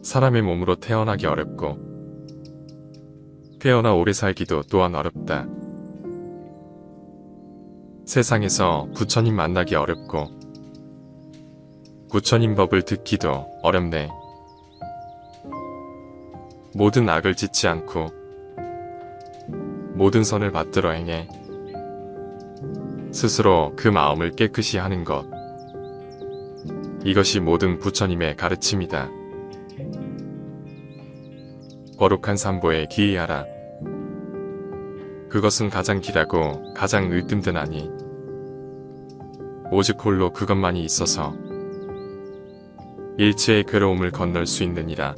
사람의 몸으로 태어나기 어렵고 태어나 오래 살기도 또한 어렵다. 세상에서 부처님 만나기 어렵고 부처님 법을 듣기도 어렵네. 모든 악을 짓지 않고 모든 선을 받들어 행해 스스로 그 마음을 깨끗이 하는 것. 이것이 모든 부처님의 가르침이다. 거룩한 삼보에 기이하라. 그것은 가장 길하고 가장 으뜸드나니 오직 홀로 그것만이 있어서 일체의 괴로움을 건널 수 있느니라.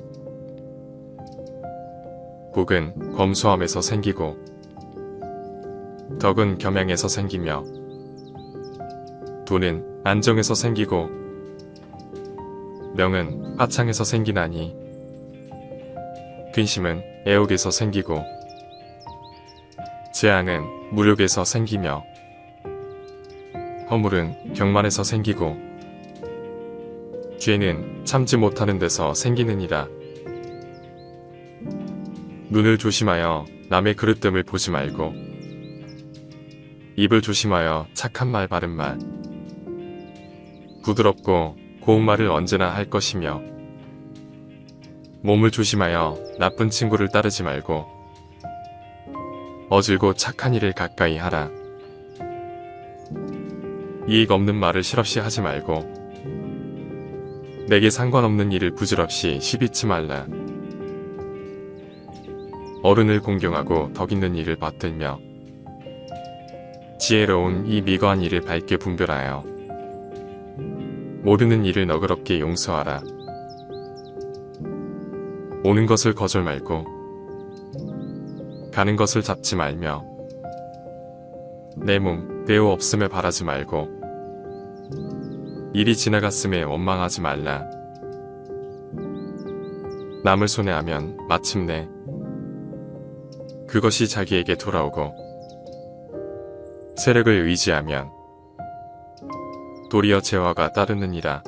복은 검소함에서 생기고 덕은 겸양에서 생기며 돈은 안정에서 생기고 명은 화창에서 생기나니 근심은 애옥에서 생기고 재앙은 무력에서 생기며 허물은 경만에서 생기고 죄는 참지 못하는 데서 생기느니라. 눈을 조심하여 남의 그릇됨을 보지 말고 입을 조심하여 착한 말 바른 말 부드럽고 고운 말을 언제나 할 것이며 몸을 조심하여 나쁜 친구를 따르지 말고 어질고 착한 일을 가까이 하라. 이익 없는 말을 실없이 하지 말고 내게 상관없는 일을 부질없이 시비치 말라. 어른을 공경하고 덕 있는 일을 받들며 지혜로운 이 미거한 일을 밝게 분별하여 모르는 일을 너그럽게 용서하라. 오는 것을 거절 말고 가는 것을 잡지 말며 내 몸 대우 없음에 바라지 말고 일이 지나갔음에 원망하지 말라. 남을 손해하면 마침내 그것이 자기에게 돌아오고 세력을 의지하면 도리어 재화가 따르느니라.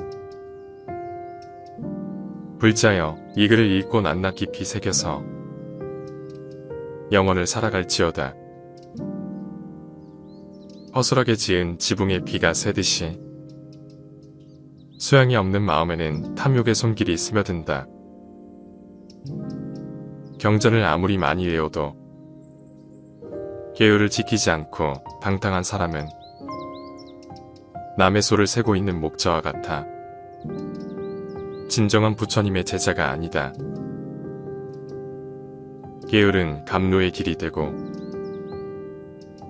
불자여 이 글을 읽고 낱낱 깊이 새겨서 영원을 살아갈지어다. 허술하게 지은 지붕에 비가 새듯이 수양이 없는 마음에는 탐욕의 손길이 스며든다. 경전을 아무리 많이 외워도 계율을 지키지 않고 방탕한 사람은 남의 소를 세고 있는 목자와 같아 진정한 부처님의 제자가 아니다. 계율은 감로의 길이 되고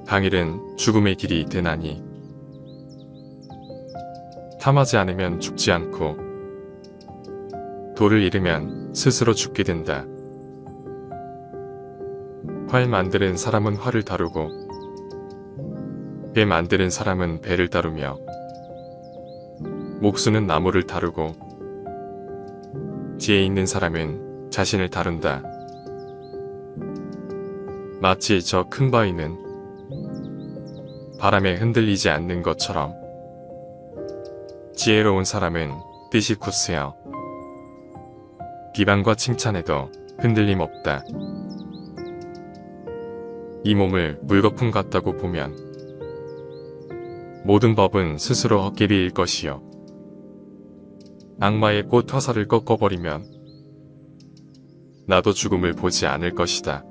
방일은 죽음의 길이 되나니 탐하지 않으면 죽지 않고 도를 잃으면 스스로 죽게 된다. 활 만드는 사람은 활을 다루고 배 만드는 사람은 배를 다루며 목수는 나무를 다루고 지혜 있는 사람은 자신을 다룬다. 마치 저 큰 바위는 바람에 흔들리지 않는 것처럼 지혜로운 사람은 뜻이 굳세어 비방과 칭찬에도 흔들림 없다. 이 몸을 물거품 같다고 보면 모든 법은 스스로 헛개비일 것이요 악마의 꽃 화살을 꺾어버리면 나도 죽음을 보지 않을 것이다.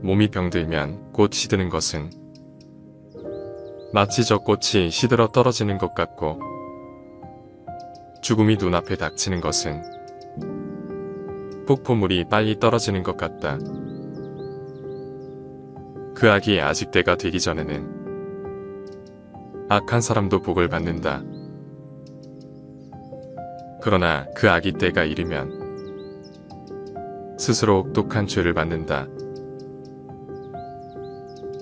몸이 병들면 꽃 시드는 것은 마치 저 꽃이 시들어 떨어지는 것 같고 죽음이 눈앞에 닥치는 것은 폭포물이 빨리 떨어지는 것 같다. 그 악이 아직 때가 되기 전에는 악한 사람도 복을 받는다. 그러나 그 악이 때가 이르면 스스로 혹독한 죄를 받는다.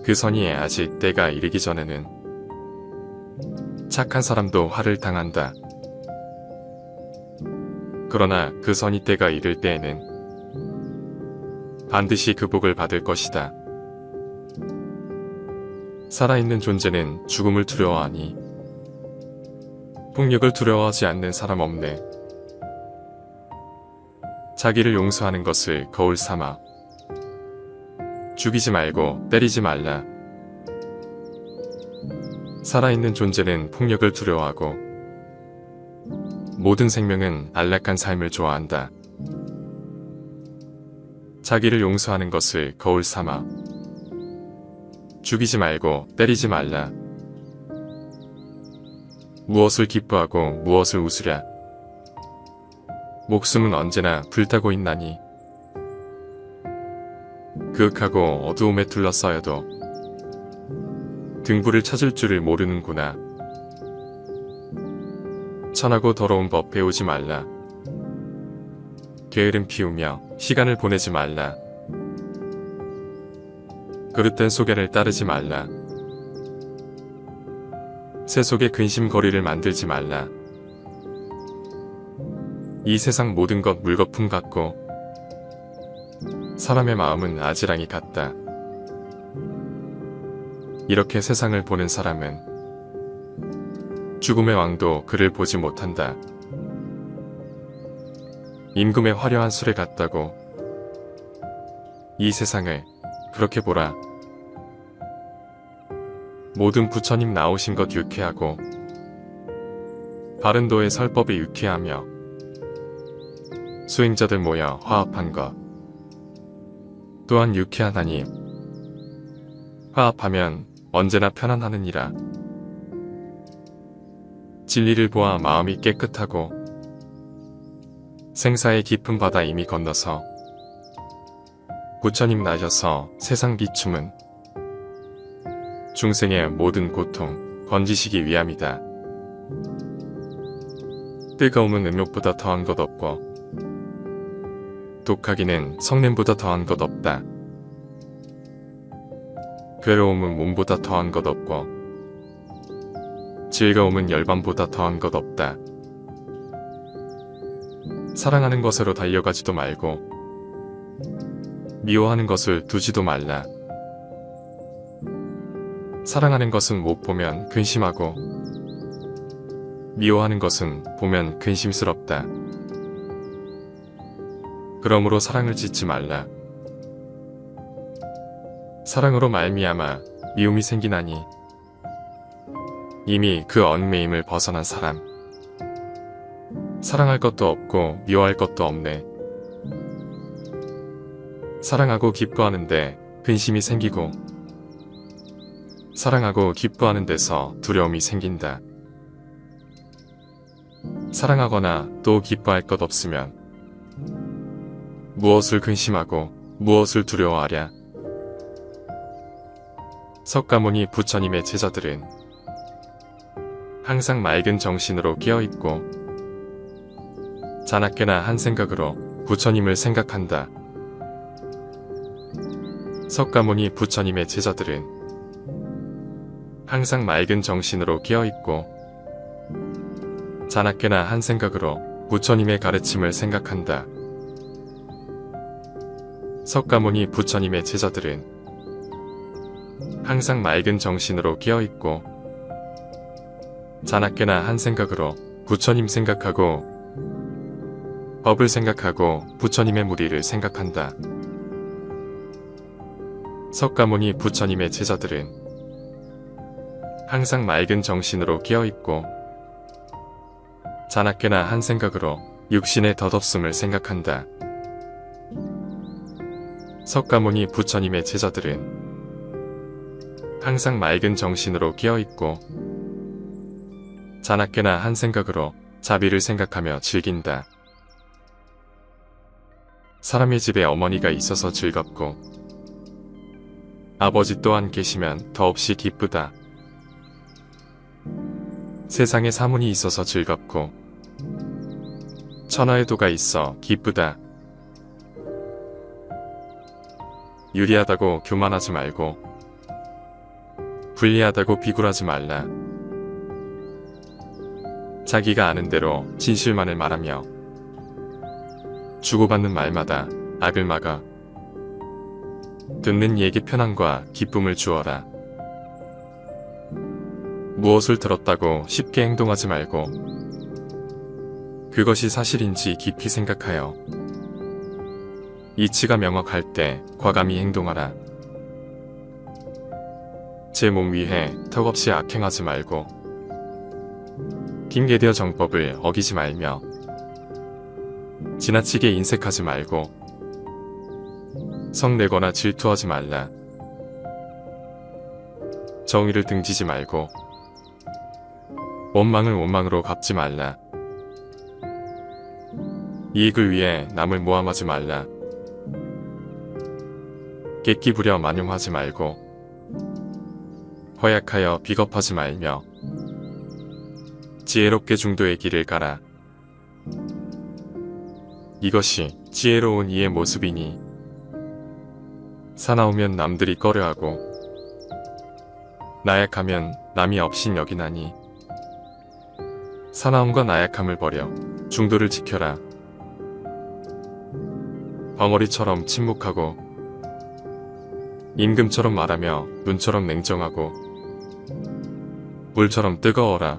그 선이 아직 때가 이르기 전에는 착한 사람도 화를 당한다. 그러나 그 선이 때가 이를 때에는 반드시 그 복을 받을 것이다. 살아있는 존재는 죽음을 두려워하니 폭력을 두려워하지 않는 사람 없네. 자기를 용서하는 것을 거울 삼아. 죽이지 말고 때리지 말라. 살아있는 존재는 폭력을 두려워하고 모든 생명은 안락한 삶을 좋아한다. 자기를 용서하는 것을 거울 삼아. 죽이지 말고 때리지 말라. 무엇을 기뻐하고 무엇을 웃으랴. 목숨은 언제나 불타고 있나니. 그윽하고 어두움에 둘러싸여도 등불을 찾을 줄을 모르는구나. 천하고 더러운 법 배우지 말라. 게으름 피우며 시간을 보내지 말라. 그릇된 소견을 따르지 말라. 새 속에 근심거리를 만들지 말라. 이 세상 모든 것 물거품 같고 사람의 마음은 아지랑이 같다. 이렇게 세상을 보는 사람은 죽음의 왕도 그를 보지 못한다. 임금의 화려한 술에 같다고 이 세상을 그렇게 보라. 모든 부처님 나오신 것 유쾌하고 바른도의 설법이 유쾌하며 수행자들 모여 화합한 것 또한 유쾌하다니. 화합하면 언제나 편안하느니라. 진리를 보아 마음이 깨끗하고 생사의 깊은 바다 이미 건너서 부처님 나셔서 세상 비춤은 중생의 모든 고통 건지시기 위함이다. 뜨거움은 음욕보다 더한 것 없고 독하기는 성냄보다 더한 것 없다. 괴로움은 몸보다 더한 것 없고 즐거움은 열반보다 더한 것 없다. 사랑하는 것으로 달려가지도 말고 미워하는 것을 두지도 말라. 사랑하는 것은 못 보면 근심하고 미워하는 것은 보면 근심스럽다. 그러므로 사랑을 짓지 말라. 사랑으로 말미암아 미움이 생기나니 이미 그 얽매임을 벗어난 사람. 사랑할 것도 없고 미워할 것도 없네. 사랑하고 기뻐하는데 근심이 생기고 사랑하고 기뻐하는 데서 두려움이 생긴다. 사랑하거나 또 기뻐할 것 없으면 무엇을 근심하고 무엇을 두려워하랴. 석가모니 부처님의 제자들은 항상 맑은 정신으로 깨어있고 자나깨나 한 생각으로 부처님을 생각한다. 석가모니 부처님의 제자들은 항상 맑은 정신으로 깨어있고 자나깨나 한 생각으로 부처님의 가르침을 생각한다. 석가모니 부처님의 제자들은 항상 맑은 정신으로 깨어있고 자나깨나 한 생각으로 부처님 생각하고 법을 생각하고 부처님의 무리를 생각한다. 석가모니 부처님의 제자들은 항상 맑은 정신으로 깨어있고 자나깨나 한 생각으로 육신의 덧없음을 생각한다. 석가모니 부처님의 제자들은 항상 맑은 정신으로 깨어있고 자나깨나 한 생각으로 자비를 생각하며 즐긴다. 사람의 집에 어머니가 있어서 즐겁고 아버지 또한 계시면 더없이 기쁘다. 세상에 사문이 있어서 즐겁고 천하의 도가 있어 기쁘다. 유리하다고 교만하지 말고 불리하다고 비굴하지 말라. 자기가 아는 대로 진실만을 말하며 주고받는 말마다 악을 막아 듣는 이에게 편안과 기쁨을 주어라. 무엇을 들었다고 쉽게 행동하지 말고 그것이 사실인지 깊이 생각하여 이치가 명확할 때 과감히 행동하라. 제 몸 위해 턱없이 악행하지 말고 핑계대어 정법을 어기지 말며 지나치게 인색하지 말고 성내거나 질투하지 말라. 정의를 등지지 말고 원망을 원망으로 갚지 말라. 이익을 위해 남을 모함하지 말라. 객기 부려 만용하지 말고 허약하여 비겁하지 말며 지혜롭게 중도의 길을 가라. 이것이 지혜로운 이의 모습이니 사나우면 남들이 꺼려하고 나약하면 남이 업신 여기나니 사나움과 나약함을 버려 중도를 지켜라. 벙어리처럼 침묵하고 임금처럼 말하며 눈처럼 냉정하고 물처럼 뜨거워라.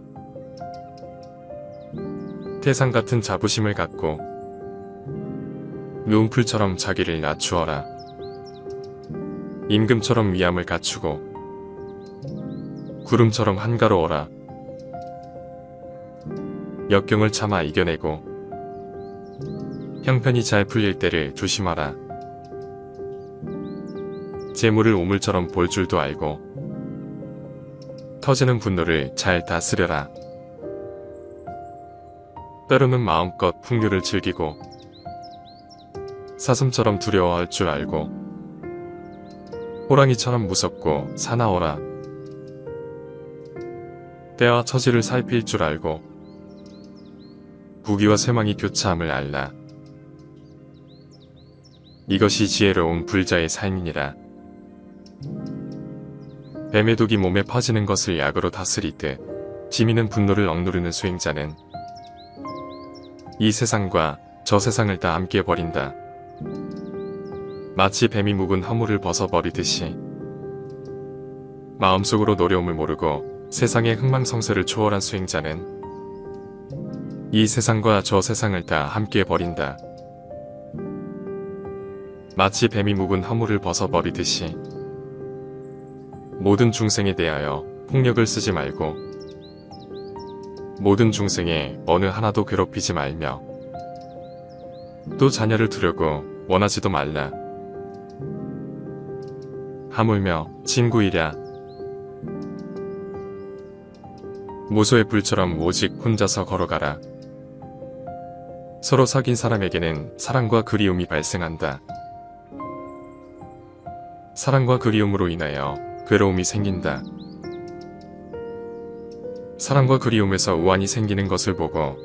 태산 같은 자부심을 갖고 눈풀처럼 자기를 낮추어라. 임금처럼 위암을 갖추고 구름처럼 한가로워라. 역경을 참아 이겨내고 형편이 잘 풀릴 때를 조심하라. 재물을 우물처럼 볼 줄도 알고 터지는 분노를 잘 다스려라. 때로는 마음껏 풍류를 즐기고 사슴처럼 두려워할 줄 알고 호랑이처럼 무섭고 사나워라. 때와 처지를 살필 줄 알고 부귀와 쇠망이 교차함을 알라. 이것이 지혜로운 불자의 삶이니라. 뱀의 독이 몸에 퍼지는 것을 약으로 다스리듯 지미는 분노를 억누르는 수행자는 이 세상과 저 세상을 다 함께 버린다. 마치 뱀이 묵은 허물을 벗어버리듯이 마음속으로 노려움을 모르고 세상의 흥망성쇠를 초월한 수행자는 이 세상과 저 세상을 다 함께 버린다. 마치 뱀이 묵은 허물을 벗어버리듯이 모든 중생에 대하여 폭력을 쓰지 말고 모든 중생에 어느 하나도 괴롭히지 말며 또 자녀를 두려고 원하지도 말라. 하물며 친구이랴. 무소의 불처럼 오직 혼자서 걸어가라. 서로 사귄 사람에게는 사랑과 그리움이 발생한다. 사랑과 그리움으로 인하여 괴로움이 생긴다. 사랑과 그리움에서 우환이 생기는 것을 보고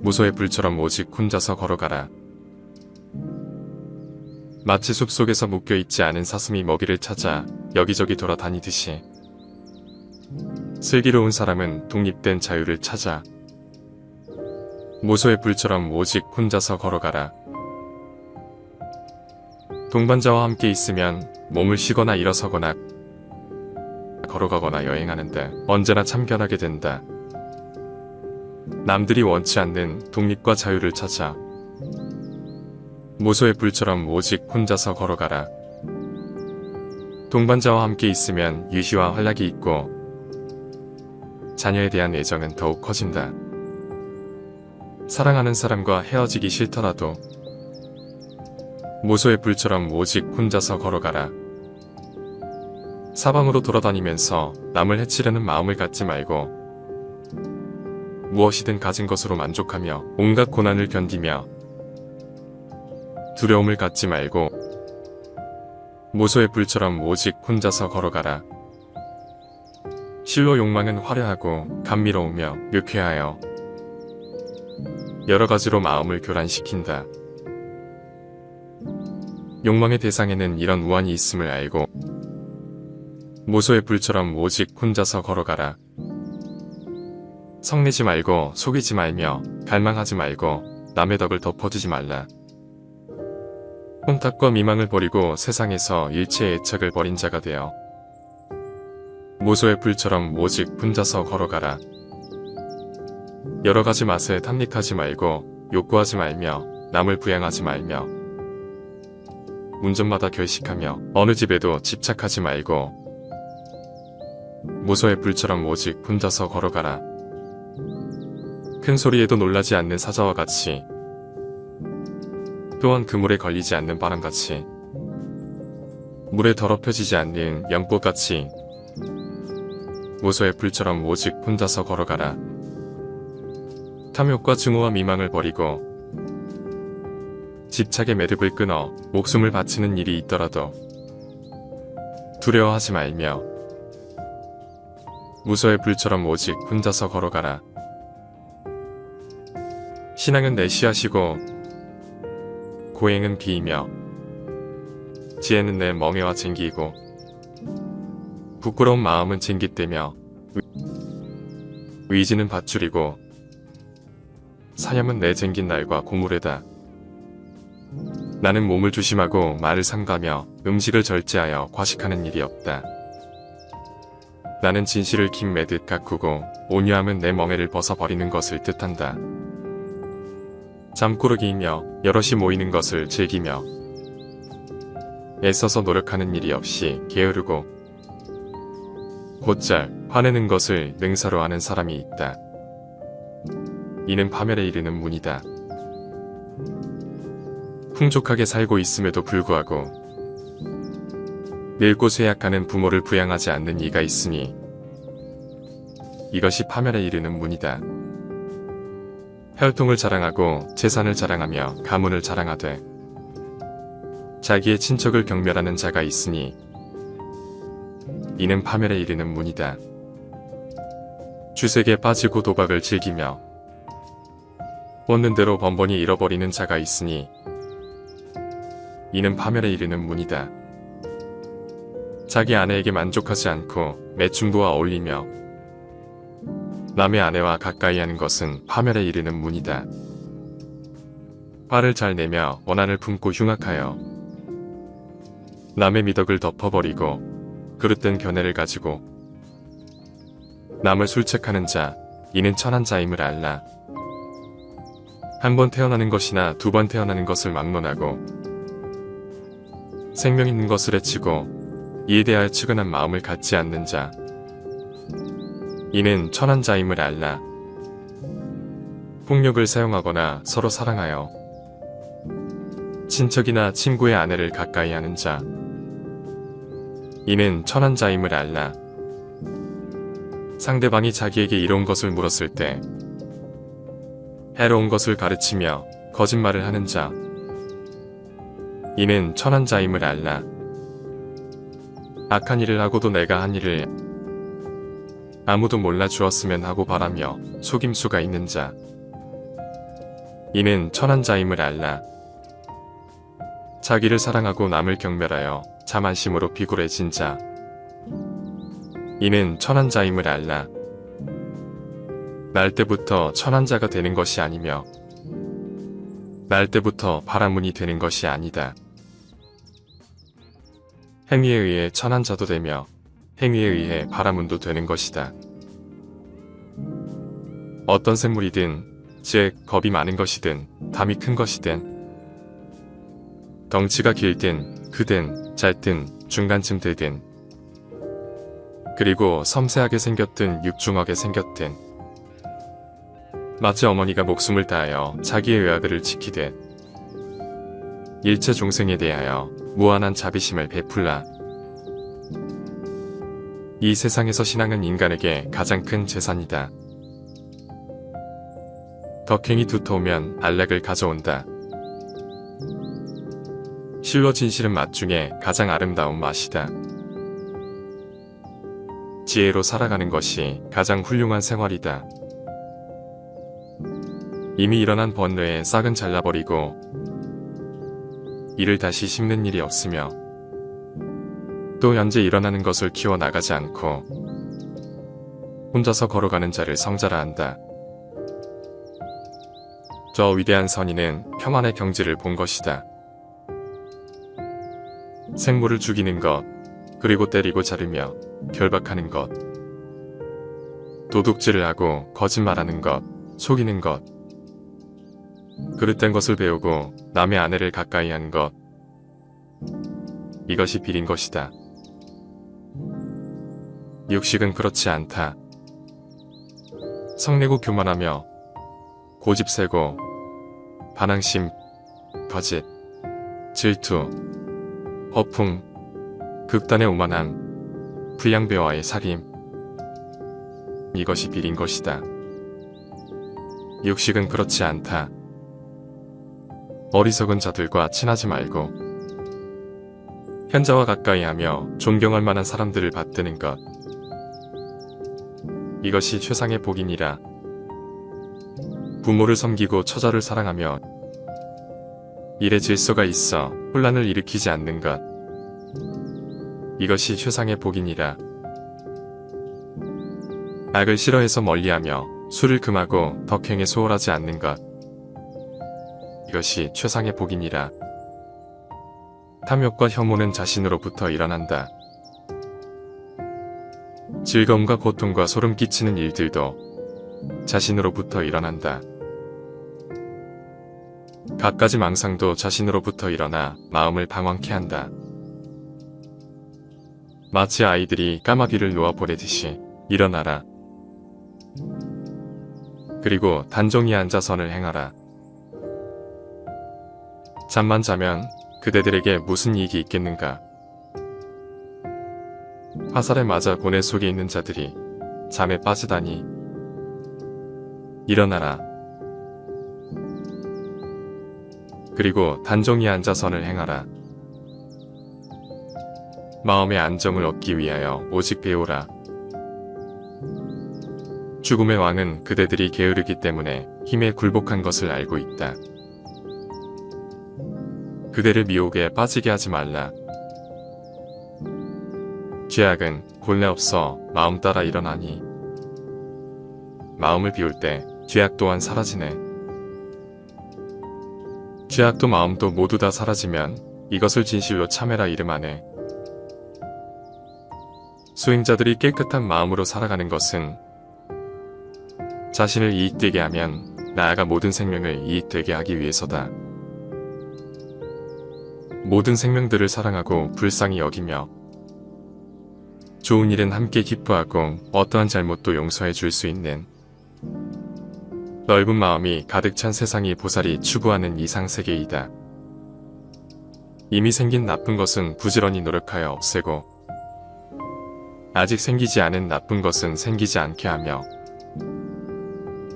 무소의 불처럼 오직 혼자서 걸어가라. 마치 숲속에서 묶여있지 않은 사슴이 먹이를 찾아 여기저기 돌아다니듯이 슬기로운 사람은 독립된 자유를 찾아 무소의 불처럼 오직 혼자서 걸어가라. 동반자와 함께 있으면 몸을 쉬거나 일어서거나 걸어가거나 여행하는데 언제나 참견하게 된다. 남들이 원치 않는 독립과 자유를 찾아 무소의 불처럼 오직 혼자서 걸어가라. 동반자와 함께 있으면 유희와 활락이 있고 자녀에 대한 애정은 더욱 커진다. 사랑하는 사람과 헤어지기 싫더라도 무소의 불처럼 오직 혼자서 걸어가라. 사방으로 돌아다니면서 남을 해치려는 마음을 갖지 말고 무엇이든 가진 것으로 만족하며 온갖 고난을 견디며 두려움을 갖지 말고 무소의 불처럼 오직 혼자서 걸어가라. 실로 욕망은 화려하고 감미로우며 유쾌하여 여러 가지로 마음을 교란시킨다. 욕망의 대상에는 이런 우환이 있음을 알고 무소의 불처럼 오직 혼자서 걸어가라. 성내지 말고 속이지 말며 갈망하지 말고 남의 덕을 덮어주지 말라. 혼탁과 미망을 버리고 세상에서 일체의 애착을 버린 자가 되어 무소의 불처럼 오직 혼자서 걸어가라. 여러 가지 맛에 탐닉하지 말고 욕구하지 말며 남을 부양하지 말며 운전마다 결식하며 어느 집에도 집착하지 말고 무소의 불처럼 오직 혼자서 걸어가라. 큰 소리에도 놀라지 않는 사자와 같이, 또한 그물에 걸리지 않는 바람같이, 물에 더럽혀지지 않는 연꽃같이 무소의 불처럼 오직 혼자서 걸어가라. 탐욕과 증오와 미망을 버리고 집착의 매듭을 끊어 목숨을 바치는 일이 있더라도 두려워하지 말며 무소의 불처럼 오직 혼자서 걸어가라. 신앙은 내 씨앗이고 고행은 비이며 지혜는 내 멍에와 쟁기이고 부끄러운 마음은 쟁깃대며 의지는 밧줄이고 사념은 내 쟁긴 날과 고무래다. 나는 몸을 조심하고 말을 삼가며 음식을 절제하여 과식하는 일이 없다. 나는 진실을 긴 매듯 가꾸고 온유함은 내 멍에를 벗어버리는 것을 뜻한다. 잠꾸러기이며 여럿이 모이는 것을 즐기며 애써서 노력하는 일이 없이 게으르고 곧잘 화내는 것을 능사로 하는 사람이 있다. 이는 파멸에 이르는 문이다. 풍족하게 살고 있음에도 불구하고 늙고 쇠약하는 부모를 부양하지 않는 이가 있으니 이것이 파멸에 이르는 문이다. 혈통을 자랑하고 재산을 자랑하며 가문을 자랑하되 자기의 친척을 경멸하는 자가 있으니 이는 파멸에 이르는 문이다. 주색에 빠지고 도박을 즐기며 뻗는 대로 번번이 잃어버리는 자가 있으니 이는 파멸에 이르는 문이다. 자기 아내에게 만족하지 않고 매춘부와 어울리며 남의 아내와 가까이 하는 것은 파멸에 이르는 문이다. 화를 잘 내며 원한을 품고 흉악하여 남의 미덕을 덮어버리고 그릇된 견해를 가지고 남을 술책하는 자, 이는 천한 자임을 알라. 한 번 태어나는 것이나 두 번 태어나는 것을 막론하고 생명 있는 것을 해치고 이에 대하여 측은한 마음을 갖지 않는 자, 이는 천한 자임을 알라. 폭력을 사용하거나 서로 사랑하여 친척이나 친구의 아내를 가까이 하는 자, 이는 천한 자임을 알라. 상대방이 자기에게 이로운 것을 물었을 때 해로운 것을 가르치며 거짓말을 하는 자, 이는 천한 자임을 알라. 악한 일을 하고도 내가 한 일을 아무도 몰라 주었으면 하고 바라며 속임수가 있는 자, 이는 천한 자임을 알라. 자기를 사랑하고 남을 경멸하여 자만심으로 비굴해진 자, 이는 천한 자임을 알라. 날 때부터 천한 자가 되는 것이 아니며 날 때부터 바라문이 되는 것이 아니다. 행위에 의해 천한 자도 되며 행위에 의해 바라문도 되는 것이다. 어떤 생물이든, 즉 겁이 많은 것이든 담이 큰 것이든 덩치가 길든 크든 짧든 중간쯤 되든 그리고 섬세하게 생겼든 육중하게 생겼든 마치 어머니가 목숨을 다하여 자기의 외아들을 지키듯 일체 중생에 대하여 무한한 자비심을 베풀라. 이 세상에서 신앙은 인간에게 가장 큰 재산이다. 덕행이 두터우면 안락을 가져온다. 실로 진실은 맛 중에 가장 아름다운 맛이다. 지혜로 살아가는 것이 가장 훌륭한 생활이다. 이미 일어난 번뇌의 싹은 잘라버리고 이를 다시 심는 일이 없으며 또 현재 일어나는 것을 키워나가지 않고 혼자서 걸어가는 자를 성자라 한다. 저 위대한 선인은 평안의 경지를 본 것이다. 생물을 죽이는 것, 그리고 때리고 자르며 결박하는 것, 도둑질을 하고 거짓말하는 것, 속이는 것, 그릇된 것을 배우고 남의 아내를 가까이 하는 것, 이것이 비린 것이다. 육식은 그렇지 않다. 성내고 교만하며 고집세고 반항심, 거짓, 질투, 허풍, 극단의 오만함, 불량배와의 살림. 이것이 비린 것이다. 육식은 그렇지 않다. 어리석은 자들과 친하지 말고 현자와 가까이 하며 존경할 만한 사람들을 받드는 것. 이것이 최상의 복이니라. 부모를 섬기고 처자를 사랑하며 일에 질서가 있어 혼란을 일으키지 않는 것. 이것이 최상의 복이니라. 악을 싫어해서 멀리하며 술을 금하고 덕행에 소홀하지 않는 것. 이것이 최상의 복이니라. 탐욕과 혐오는 자신으로부터 일어난다. 즐거움과 고통과 소름 끼치는 일들도 자신으로부터 일어난다. 갖가지 망상도 자신으로부터 일어나 마음을 방황케 한다. 마치 아이들이 까마귀를 놓아보내듯이 일어나라. 그리고 단종히 앉아 선을 행하라. 잠만 자면 그대들에게 무슨 이익이 있겠는가. 화살에 맞아 고뇌 속에 있는 자들이 잠에 빠지다니. 일어나라. 그리고 단종히 앉아 선을 행하라. 마음의 안정을 얻기 위하여 오직 배우라. 죽음의 왕은 그대들이 게으르기 때문에 힘에 굴복한 것을 알고 있다. 그대를 미혹에 빠지게 하지 말라. 죄악은 본래 없어 마음 따라 일어나니 마음을 비울 때 죄악 또한 사라지네. 죄악도 마음도 모두 다 사라지면 이것을 진실로 참회라 이름하네. 수행자들이 깨끗한 마음으로 살아가는 것은 자신을 이익되게 하면 나아가 모든 생명을 이익되게 하기 위해서다. 모든 생명들을 사랑하고 불쌍히 여기며 좋은 일은 함께 기뻐하고 어떠한 잘못도 용서해 줄 수 있는 넓은 마음이 가득 찬 세상이 보살이 추구하는 이상세계이다. 이미 생긴 나쁜 것은 부지런히 노력하여 없애고 아직 생기지 않은 나쁜 것은 생기지 않게 하며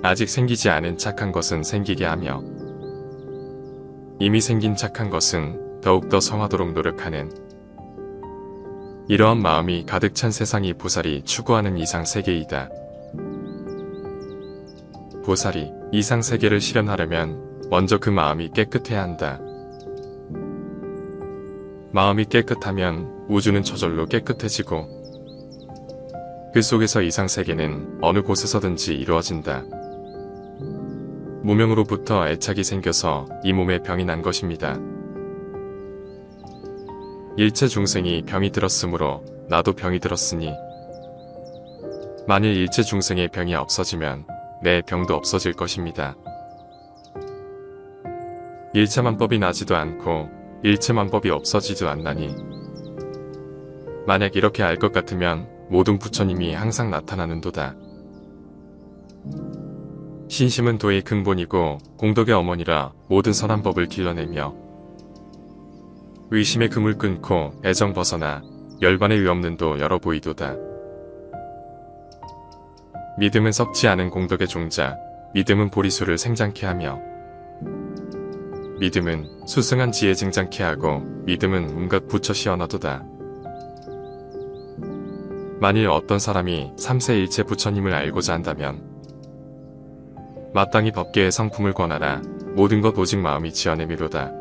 아직 생기지 않은 착한 것은 생기게 하며 이미 생긴 착한 것은 더욱더 성하도록 노력하는 이러한 마음이 가득 찬 세상이 보살이 추구하는 이상세계이다. 보살이 이상세계를 실현하려면 먼저 그 마음이 깨끗해야 한다. 마음이 깨끗하면 우주는 저절로 깨끗해지고 그 속에서 이상세계는 어느 곳에서든지 이루어진다. 무명으로부터 애착이 생겨서 이 몸에 병이 난 것입니다. 일체 중생이 병이 들었으므로 나도 병이 들었으니 만일 일체 중생의 병이 없어지면 내 병도 없어질 것입니다. 일체만법이 나지도 않고 일체만법이 없어지지도 않나니 만약 이렇게 알 것 같으면 모든 부처님이 항상 나타나는도다. 신심은 도의 근본이고 공덕의 어머니라 모든 선한 법을 길러내며 의심의 금을 끊고 애정 벗어나 열반의 위없는 도 열어 보이도다. 믿음은 썩지 않은 공덕의 종자, 믿음은 보리수를 생장케 하며 믿음은 수승한 지혜 증장케 하고 믿음은 온갖 부처 시원하도다. 만일 어떤 사람이 삼세일체 부처님을 알고자 한다면 마땅히 법계의 성품을 권하라. 모든 것 오직 마음이 지어내미로다.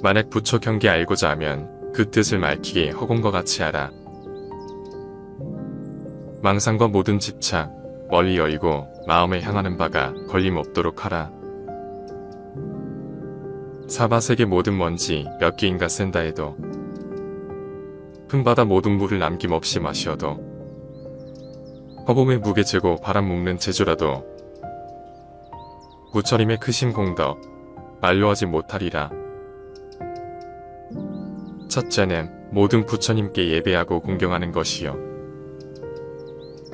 만약 부처 경계 알고자 하면 그 뜻을 밝히게 허공과 같이 하라. 망상과 모든 집착 멀리 열고 마음에 향하는 바가 걸림없도록 하라. 사바세계 모든 먼지 몇 개인가 센다 해도 흠바다 모든 물을 남김없이 마시어도 허공의 무게 재고 바람 묶는 재주라도 부처님의 크신 공덕 만료하지 못하리라. 첫째는 모든 부처님께 예배하고 공경하는 것이요.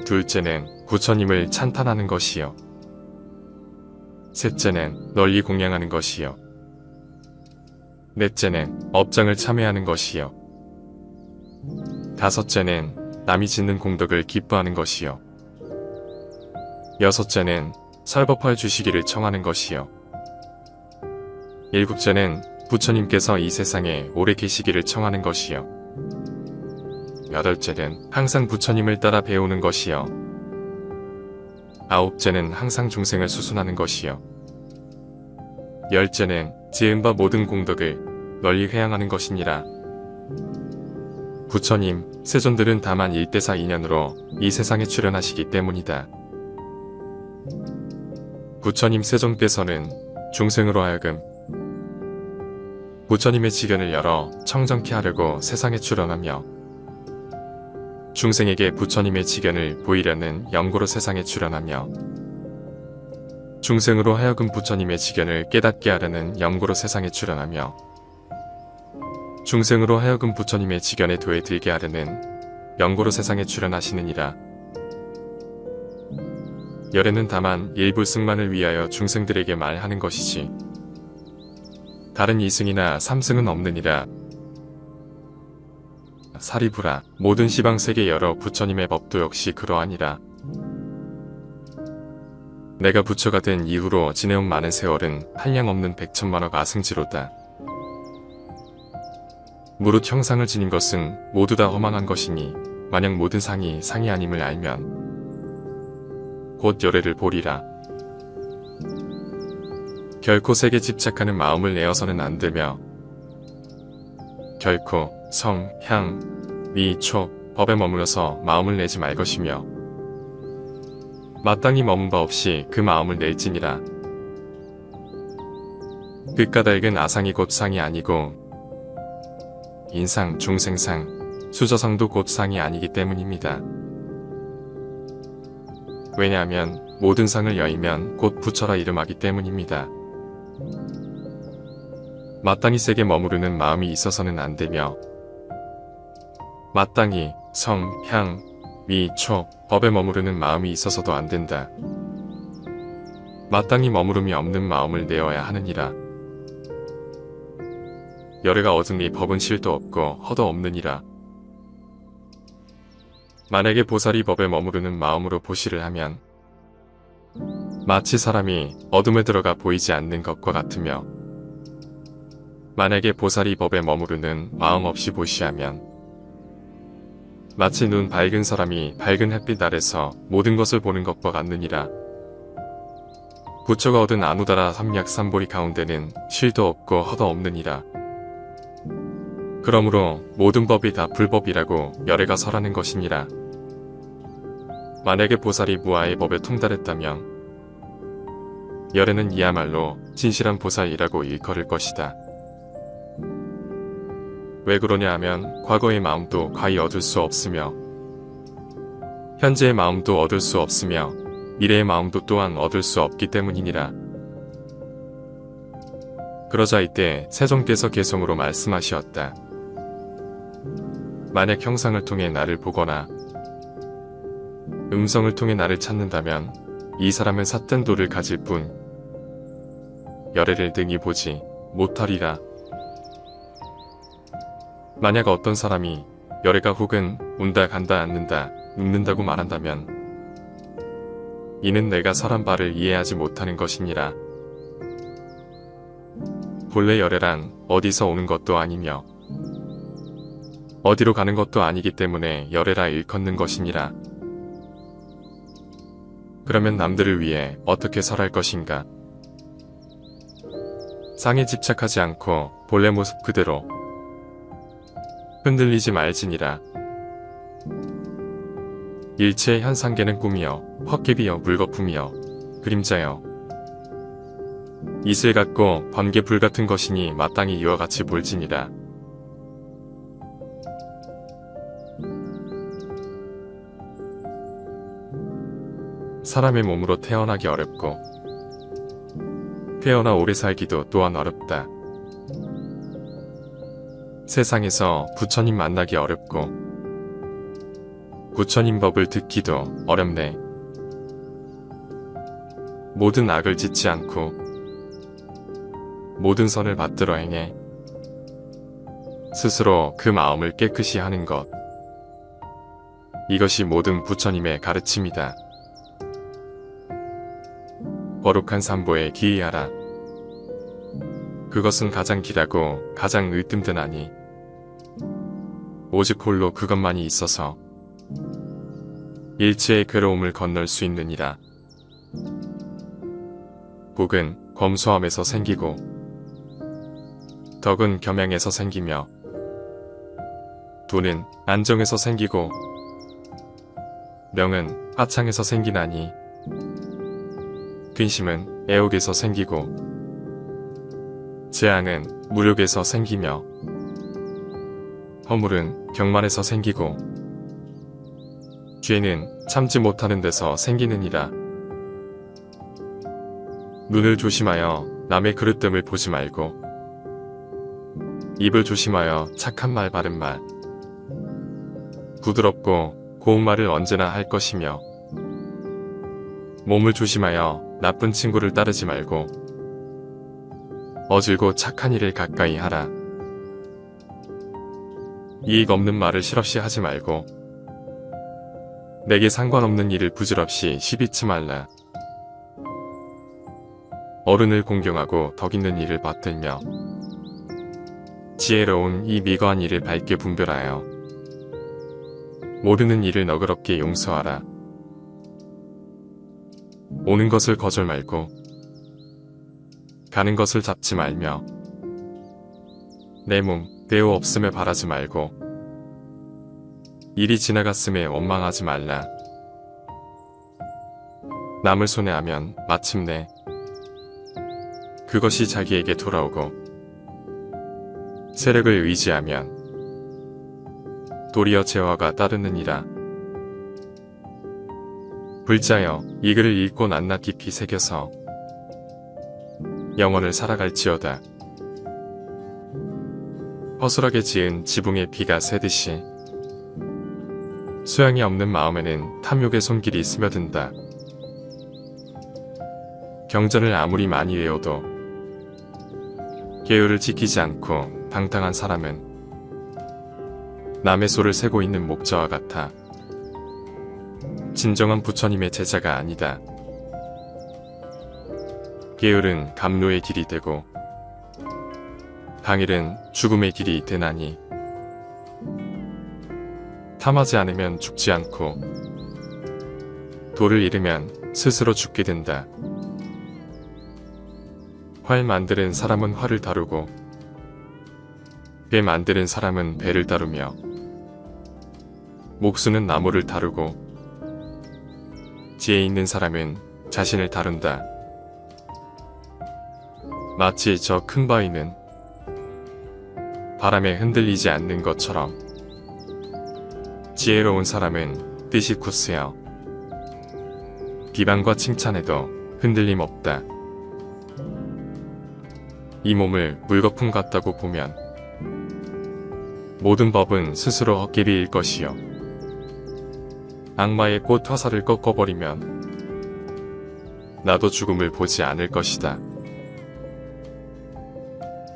둘째는 부처님을 찬탄하는 것이요. 셋째는 널리 공양하는 것이요. 넷째는 업장을 참회하는 것이요. 다섯째는 남이 짓는 공덕을 기뻐하는 것이요. 여섯째는 설법할 주시기를 청하는 것이요. 일곱째는 부처님께서 이 세상에 오래 계시기를 청하는 것이요. 여덟째는 항상 부처님을 따라 배우는 것이요. 아홉째는 항상 중생을 수순하는 것이요. 열째는 지은 바 모든 공덕을 널리 회양하는 것이니라. 부처님, 세존들은 다만 1대사 인연으로 이 세상에 출현하시기 때문이다. 부처님 세존께서는 중생으로 하여금 부처님의 지견을 열어 청정케 하려고 세상에 출현하며 중생에게 부처님의 지견을 보이려는 영고로 세상에 출현하며 중생으로 하여금 부처님의 지견을 깨닫게 하려는 영고로 세상에 출현하며 중생으로 하여금 부처님의 지견에 도에 들게 하려는 영고로 세상에 출현하시느니라. 열애는 다만 일부 승만을 위하여 중생들에게 말하는 것이지 다른 이승이나 삼승은 없느니라. 사리부라, 모든 시방세계 여러 부처님의 법도 역시 그러하니라. 내가 부처가 된 이후로 지내온 많은 세월은 한량없는 100천만억 아승지로다. 무릇 형상을 지닌 것은 모두 다 허망한 것이니 만약 모든 상이 상이 아님을 알면 곧 열애를 보리라. 결코 색에 집착하는 마음을 내어서는 안 되며 결코 성, 향, 미, 촉, 법에 머물러서 마음을 내지 말 것이며 마땅히 머문 바 없이 그 마음을 낼지니라. 그 까닭은 아상이 곧 상이 아니고 인상, 중생상, 수저상도 곧 상이 아니기 때문입니다. 왜냐하면 모든 상을 여의면 곧 부처라 이름하기 때문입니다. 마땅히 색에 머무르는 마음이 있어서는 안 되며 마땅히 성, 향, 미, 촉, 법에 머무르는 마음이 있어서도 안 된다. 마땅히 머무름이 없는 마음을 내어야 하느니라. 열애가 얻으니 법은 실도 없고 허도 없느니라. 만약에 보살이 법에 머무르는 마음으로 보시를 하면 마치 사람이 어둠에 들어가 보이지 않는 것과 같으며 만약에 보살이 법에 머무르는 마음 없이 보시하면 마치 눈 밝은 사람이 밝은 햇빛 아래서 모든 것을 보는 것과 같느니라. 부처가 얻은 아누다라 삼약삼보리 가운데는 실도 없고 허도 없느니라. 그러므로 모든 법이 다 불법이라고 열애가 설하는 것이니라. 만약에 보살이 무아의 법에 통달했다면 열애는 이야말로 진실한 보살이라고 일컬을 것이다. 왜 그러냐 하면 과거의 마음도 과히 얻을 수 없으며 현재의 마음도 얻을 수 없으며 미래의 마음도 또한 얻을 수 없기 때문이니라. 그러자 이때 세존께서 개성으로 말씀하시었다. 만약 형상을 통해 나를 보거나 음성을 통해 나를 찾는다면 이 사람은 삿된 도를 가질 뿐 열애를 등이 보지 못하리라. 만약 어떤 사람이 열애가 혹은 운다 간다 앉는다 눕는다고 말한다면 이는 내가 설한 바를 이해하지 못하는 것이니라. 본래 열애란 어디서 오는 것도 아니며 어디로 가는 것도 아니기 때문에 열애라 일컫는 것이니라. 그러면 남들을 위해 어떻게 설할 것인가? 상에 집착하지 않고 본래 모습 그대로 흔들리지 말지니라. 일체의 현상계는 꿈이여 헛개비여 물거품이여 그림자여 이슬 같고 번개 불같은 것이니 마땅히 이와 같이 볼지니라. 사람의 몸으로 태어나기 어렵고 태어나 오래 살기도 또한 어렵다. 세상에서 부처님 만나기 어렵고 부처님 법을 듣기도 어렵네. 모든 악을 짓지 않고 모든 선을 받들어 행해 스스로 그 마음을 깨끗이 하는 것. 이것이 모든 부처님의 가르침이다. 거룩한 삼보에 기의하라. 그것은 가장 길하고 가장 으뜸드나니 오직 홀로 그것만이 있어서 일체의 괴로움을 건널 수 있느니라. 복은 검소함에서 생기고 덕은 겸양에서 생기며 도는 안정에서 생기고 명은 화창에서 생기나니 근심은 애옥에서 생기고 재앙은 무력에서 생기며 허물은 경만에서 생기고 죄는 참지 못하는 데서 생기느니라. 눈을 조심하여 남의 그릇됨을 보지 말고 입을 조심하여 착한 말 바른 말 부드럽고 고운 말을 언제나 할 것이며 몸을 조심하여 나쁜 친구를 따르지 말고 어질고 착한 일을 가까이 하라. 이익 없는 말을 실없이 하지 말고 내게 상관없는 일을 부질없이 시비치 말라. 어른을 공경하고 덕 있는 일을 받들며 지혜로운 이 미거한 일을 밝게 분별하여 모르는 일을 너그럽게 용서하라. 오는 것을 거절 말고 가는 것을 잡지 말며 내 몸 대우 없음에 바라지 말고 일이 지나갔음에 원망하지 말라. 남을 손해하면 마침내 그것이 자기에게 돌아오고 세력을 의지하면 도리어 재화가 따르느니라. 불자여 이 글을 읽고 낱낱 깊이 새겨서 영원을 살아갈지어다. 허술하게 지은 지붕에 비가 새듯이 수양이 없는 마음에는 탐욕의 손길이 스며든다. 경전을 아무리 많이 외워도 계율을 지키지 않고 방탕한 사람은 남의 소를 세고 있는 목자와 같아 진정한 부처님의 제자가 아니다. 계율은 감로의 길이 되고 당일은 죽음의 길이 되나니 탐하지 않으면 죽지 않고 도를 잃으면 스스로 죽게 된다. 활 만드는 사람은 활을 다루고 배 만드는 사람은 배를 다루며 목수는 나무를 다루고 지혜 있는 사람은 자신을 다룬다. 마치 저 큰 바위는 바람에 흔들리지 않는 것처럼 지혜로운 사람은 뜻이 굳세어 비방과 칭찬에도 흔들림 없다. 이 몸을 물거품 같다고 보면 모든 법은 스스로 헛개비일 것이요 악마의 꽃 화살을 꺾어버리면 나도 죽음을 보지 않을 것이다.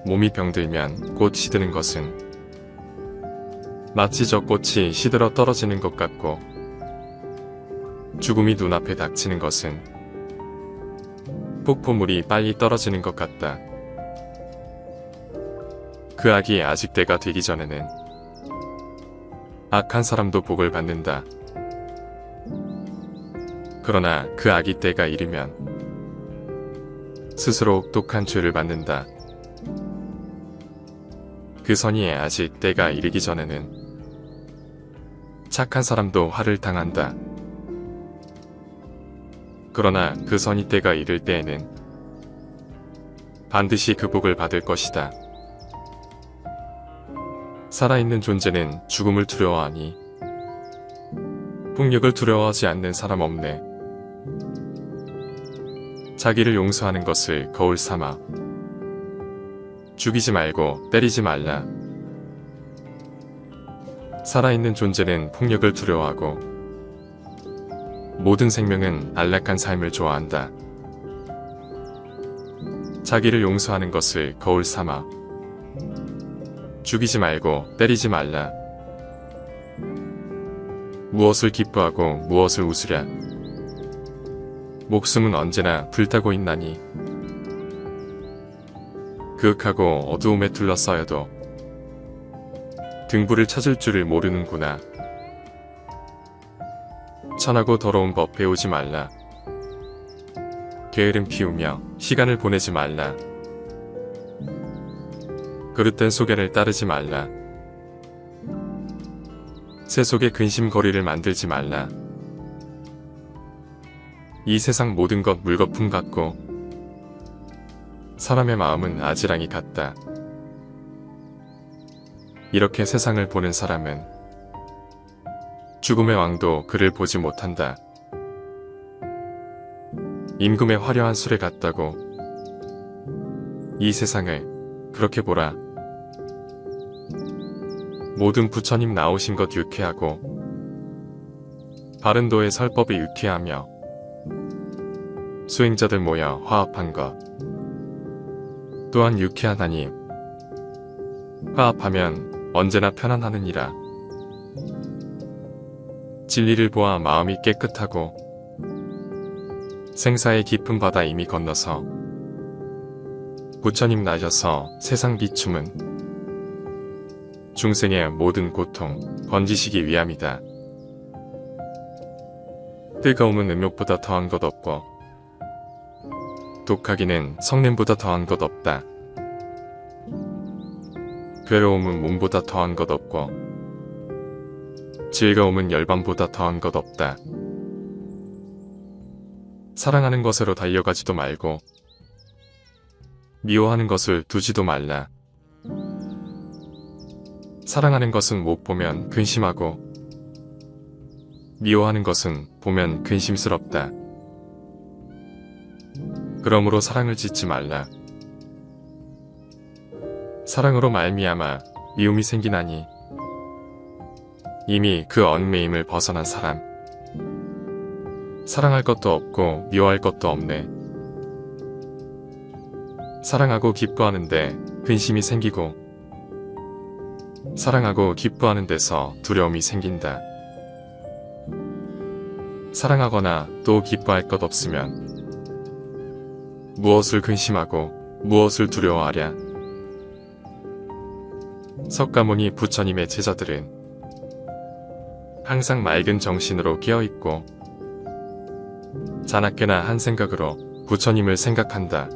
몸이 병들면 꽃 시드는 것은 마치 저 꽃이 시들어 떨어지는 것 같고 죽음이 눈앞에 닥치는 것은 폭포물이 빨리 떨어지는 것 같다. 그 악이 아직 때가 되기 전에는 악한 사람도 복을 받는다. 그러나 그 악이 때가 이르면 스스로 혹독한 죄를 받는다. 그 선이 아직 때가 이르기 전에는 착한 사람도 화를 당한다. 그러나 그 선이 때가 이를 때에는 반드시 그 복을 받을 것이다. 살아있는 존재는 죽음을 두려워하니 폭력을 두려워하지 않는 사람 없네. 자기를 용서하는 것을 거울 삼아 죽이지 말고 때리지 말라. 살아있는 존재는 폭력을 두려워하고 모든 생명은 안락한 삶을 좋아한다. 자기를 용서하는 것을 거울 삼아 죽이지 말고 때리지 말라. 무엇을 기뻐하고 무엇을 웃으랴. 목숨은 언제나 불타고 있나니 그윽하고 어두움에 둘러싸여도 등불을 찾을 줄을 모르는구나. 천하고 더러운 법 배우지 말라. 게으름 피우며 시간을 보내지 말라. 그릇된 소견을 따르지 말라. 새 속에 근심거리를 만들지 말라. 이 세상 모든 것 물거품 같고 사람의 마음은 아지랑이 같다. 이렇게 세상을 보는 사람은 죽음의 왕도 그를 보지 못한다. 임금의 화려한 술에 같다고 이 세상을 그렇게 보라. 모든 부처님 나오신 것 유쾌하고 바른도의 설법이 유쾌하며 수행자들 모여 화합한 것 또한 유쾌하다니 화합하면 언제나 편안하느니라. 진리를 보아 마음이 깨끗하고 생사의 깊은 바다 이미 건너서 부처님 나셔서 세상 비춤은 중생의 모든 고통 번지시기 위함이다. 뜨거움은 음욕보다 더한 것 없고 독하기는 성냄보다 더한 것 없다. 괴로움은 몸보다 더한 것 없고 즐거움은 열반보다 더한 것 없다. 사랑하는 것으로 달려가지도 말고 미워하는 것을 두지도 말라. 사랑하는 것은 못 보면 근심하고 미워하는 것은 보면 근심스럽다. 그러므로 사랑을 짓지 말라. 사랑으로 말미암아 미움이 생기나니 이미 그 얽매임을 벗어난 사람. 사랑할 것도 없고 미워할 것도 없네. 사랑하고 기뻐하는데 근심이 생기고 사랑하고 기뻐하는 데서 두려움이 생긴다. 사랑하거나 또 기뻐할 것 없으면 무엇을 근심하고 무엇을 두려워하랴. 석가모니 부처님의 제자들은 항상 맑은 정신으로 깨어있고 자나깨나 한 생각으로 부처님을 생각한다.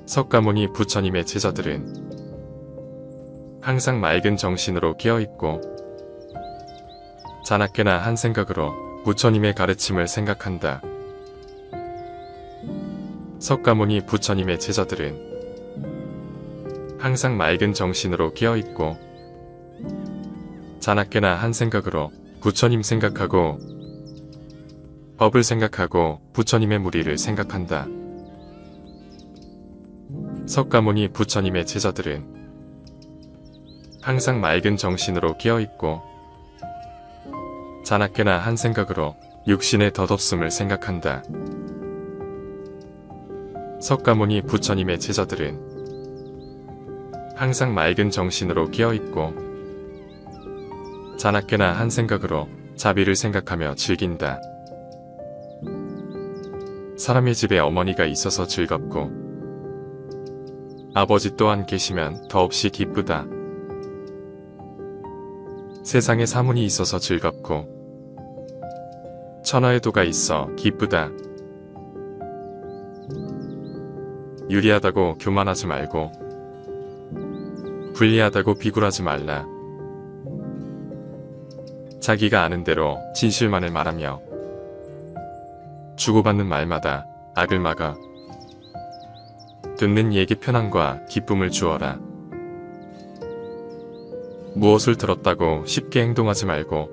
석가모니 부처님의 제자들은 항상 맑은 정신으로 깨어있고 자나깨나 한 생각으로 부처님의 가르침을 생각한다. 석가모니 부처님의 제자들은 항상 맑은 정신으로 깨어있고 자나깨나 한 생각으로 부처님 생각하고 법을 생각하고 부처님의 무리를 생각한다. 석가모니 부처님의 제자들은 항상 맑은 정신으로 깨어있고 자나깨나 한 생각으로 육신의 덧없음을 생각한다. 석가모니 부처님의 제자들은 항상 맑은 정신으로 깨어있고 자나깨나 한 생각으로 자비를 생각하며 즐긴다. 사람의 집에 어머니가 있어서 즐겁고 아버지 또한 계시면 더없이 기쁘다. 세상에 사문이 있어서 즐겁고 천하의 도가 있어 기쁘다. 유리하다고 교만하지 말고 불리하다고 비굴하지 말라. 자기가 아는 대로 진실만을 말하며 주고받는 말마다 악을 막아 듣는 이에게 편안과 기쁨을 주어라. 무엇을 들었다고 쉽게 행동하지 말고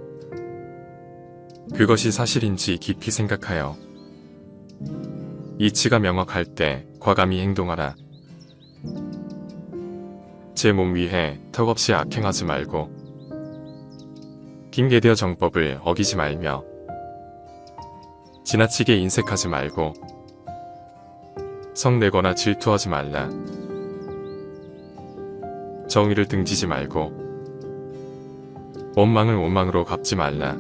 그것이 사실인지 깊이 생각하여 이치가 명확할 때 과감히 행동하라. 제 몸 위해 턱없이 악행하지 말고 핑계대어 정법을 어기지 말며 지나치게 인색하지 말고 성내거나 질투하지 말라. 정의를 등지지 말고 원망을 원망으로 갚지 말라.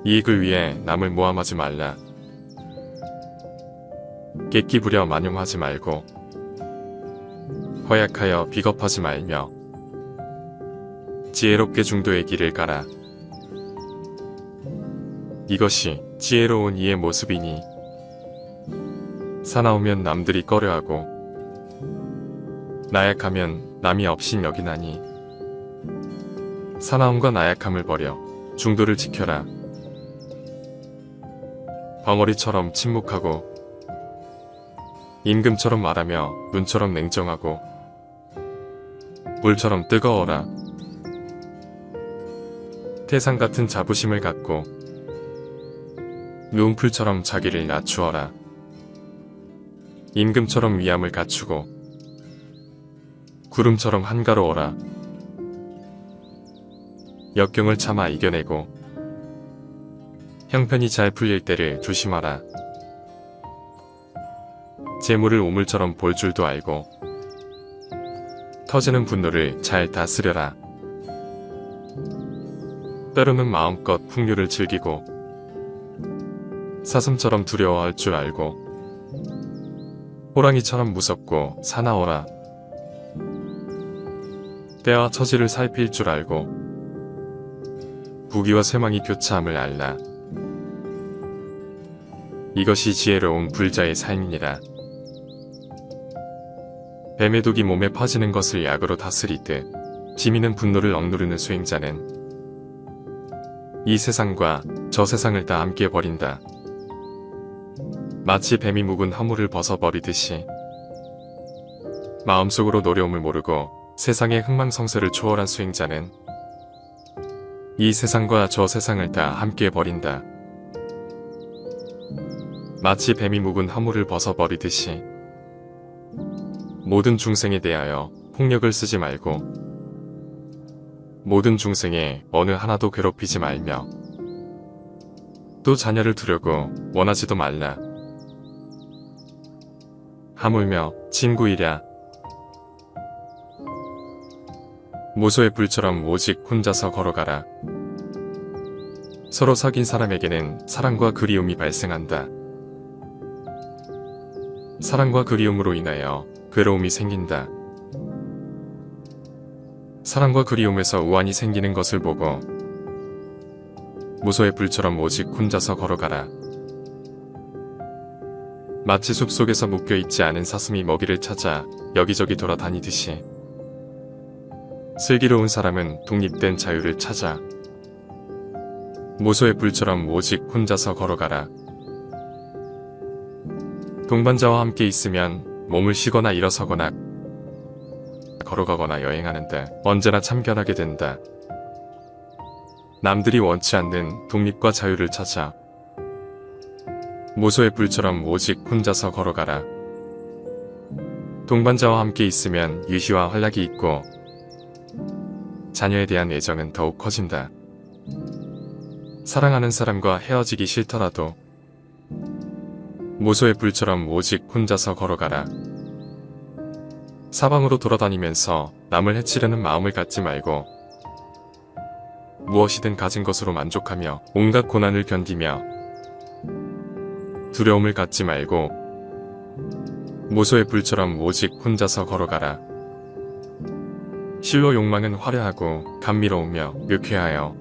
이익을 위해 남을 모함하지 말라. 객기 부려 만용하지 말고 허약하여 비겁하지 말며 지혜롭게 중도의 길을 가라. 이것이 지혜로운 이의 모습이니 사나우면 남들이 꺼려하고 나약하면 남이 없인 여기나니 사나움과 나약함을 버려 중도를 지켜라. 벙어리처럼 침묵하고 임금처럼 말하며 눈처럼 냉정하고 물처럼 뜨거워라. 태산 같은 자부심을 갖고 눈풀처럼 자기를 낮추어라. 임금처럼 위암을 갖추고 구름처럼 한가로워라. 역경을 참아 이겨내고 형편이 잘 풀릴 때를 조심하라. 재물을 우물처럼 볼 줄도 알고 터지는 분노를 잘 다스려라. 때로는 마음껏 풍류를 즐기고 사슴처럼 두려워할 줄 알고 호랑이처럼 무섭고 사나워라. 때와 처지를 살필 줄 알고 부귀와 쇠망이 교차함을 알라. 이것이 지혜로운 불자의 삶이니라. 뱀의 독이 몸에 퍼지는 것을 약으로 다스리듯 지미는 분노를 억누르는 수행자는 이 세상과 저 세상을 다 함께 버린다. 마치 뱀이 묵은 허물을 벗어버리듯이 마음속으로 노려움을 모르고 세상의 흥망성쇠를 초월한 수행자는 이 세상과 저 세상을 다 함께 버린다. 마치 뱀이 묵은 허물을 벗어버리듯이 모든 중생에 대하여 폭력을 쓰지 말고 모든 중생에 어느 하나도 괴롭히지 말며 또 자녀를 두려고 원하지도 말라. 하물며 친구이랴. 무소의 불처럼 오직 혼자서 걸어가라. 서로 사귄 사람에게는 사랑과 그리움이 발생한다. 사랑과 그리움으로 인하여 괴로움이 생긴다. 사랑과 그리움에서 우환이 생기는 것을 보고 무소의 불처럼 오직 혼자서 걸어가라. 마치 숲속에서 묶여있지 않은 사슴이 먹이를 찾아 여기저기 돌아다니듯이 슬기로운 사람은 독립된 자유를 찾아 무소의 불처럼 오직 혼자서 걸어가라. 동반자와 함께 있으면 몸을 쉬거나 일어서거나 걸어가거나 여행하는데 언제나 참견하게 된다. 남들이 원치 않는 독립과 자유를 찾아 무소의 불처럼 오직 혼자서 걸어가라. 동반자와 함께 있으면 유희와 활락이 있고 자녀에 대한 애정은 더욱 커진다. 사랑하는 사람과 헤어지기 싫더라도 무소의 불처럼 오직 혼자서 걸어가라. 사방으로 돌아다니면서 남을 해치려는 마음을 갖지 말고 무엇이든 가진 것으로 만족하며 온갖 고난을 견디며 두려움을 갖지 말고 무소의 불처럼 오직 혼자서 걸어가라. 실로 욕망은 화려하고 감미로우며 유쾌하여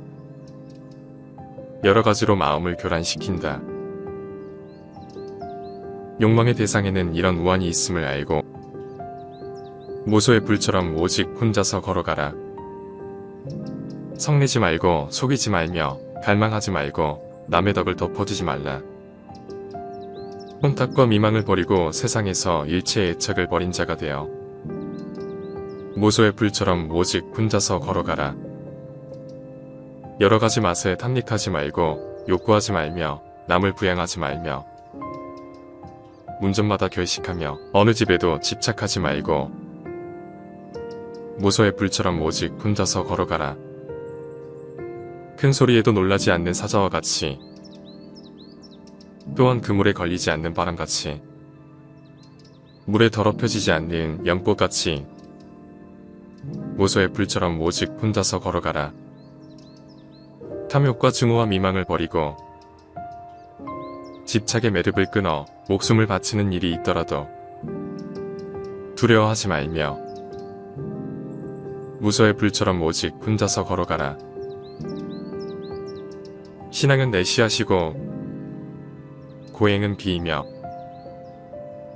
여러 가지로 마음을 교란시킨다. 욕망의 대상에는 이런 우환이 있음을 알고 무소의 불처럼 오직 혼자서 걸어가라. 성내지 말고 속이지 말며 갈망하지 말고 남의 덕을 덮어주지 말라. 혼탁과 미망을 버리고 세상에서 일체의 애착을 버린 자가 되어 무소의 불처럼 오직 혼자서 걸어가라. 여러 가지 맛에 탐닉하지 말고 욕구하지 말며 남을 부양하지 말며 문전마다 결식하며 어느 집에도 집착하지 말고 무소의 불처럼 오직 혼자서 걸어가라. 큰 소리에도 놀라지 않는 사자와 같이, 또한 그물에 걸리지 않는 바람같이, 물에 더럽혀지지 않는 연꽃같이 무소의 불처럼 오직 혼자서 걸어가라. 탐욕과 증오와 미망을 버리고 집착의 매듭을 끊어 목숨을 바치는 일이 있더라도 두려워하지 말며 무소의 불처럼 오직 혼자서 걸어가라. 신앙은 내 씨앗이고 고행은 비이며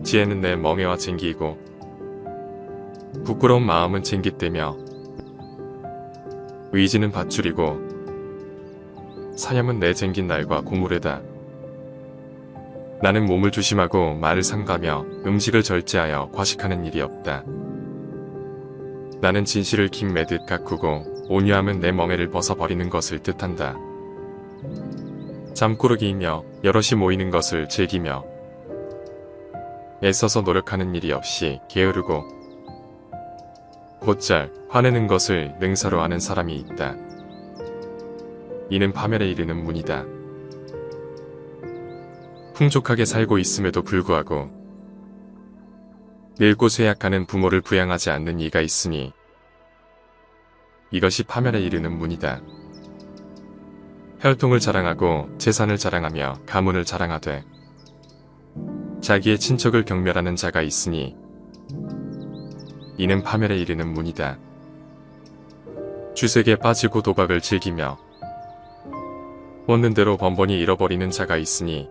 지혜는 내 멍에와 쟁기이고 부끄러운 마음은 쟁깃대며 의지는 밧줄이고 사념은 내 쟁긴 날과 고무래다. 나는 몸을 조심하고 말을 삼가며 음식을 절제하여 과식하는 일이 없다. 나는 진실을 긴 매듯 가꾸고 온유함은 내 멍에를 벗어버리는 것을 뜻한다. 잠꾸러기이며 여럿이 모이는 것을 즐기며 애써서 노력하는 일이 없이 게으르고 곧잘 화내는 것을 능사로 하는 사람이 있다. 이는 파멸에 이르는 문이다. 풍족하게 살고 있음에도 불구하고 늙고 쇠약하는 부모를 부양하지 않는 이가 있으니 이것이 파멸에 이르는 문이다. 혈통을 자랑하고 재산을 자랑하며 가문을 자랑하되 자기의 친척을 경멸하는 자가 있으니 이는 파멸에 이르는 문이다. 주색에 빠지고 도박을 즐기며 얻는 대로 번번이 잃어버리는 자가 있으니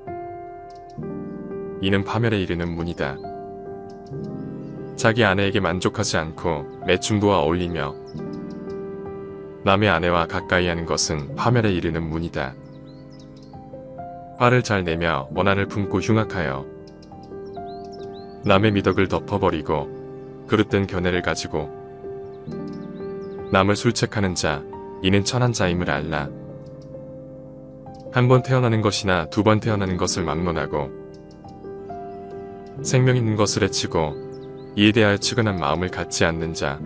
이는 파멸에 이르는 문이다. 자기 아내에게 만족하지 않고 매춘부와 어울리며 남의 아내와 가까이 하는 것은 파멸에 이르는 문이다. 화를 잘 내며 원한을 품고 흉악하여 남의 미덕을 덮어버리고 그릇된 견해를 가지고 남을 술책하는 자, 이는 천한 자임을 알라. 한 번 태어나는 것이나 두 번 태어나는 것을 막론하고 생명 있는 것을 해치고 이에 대하여 측은한 마음을 갖지 않는 자,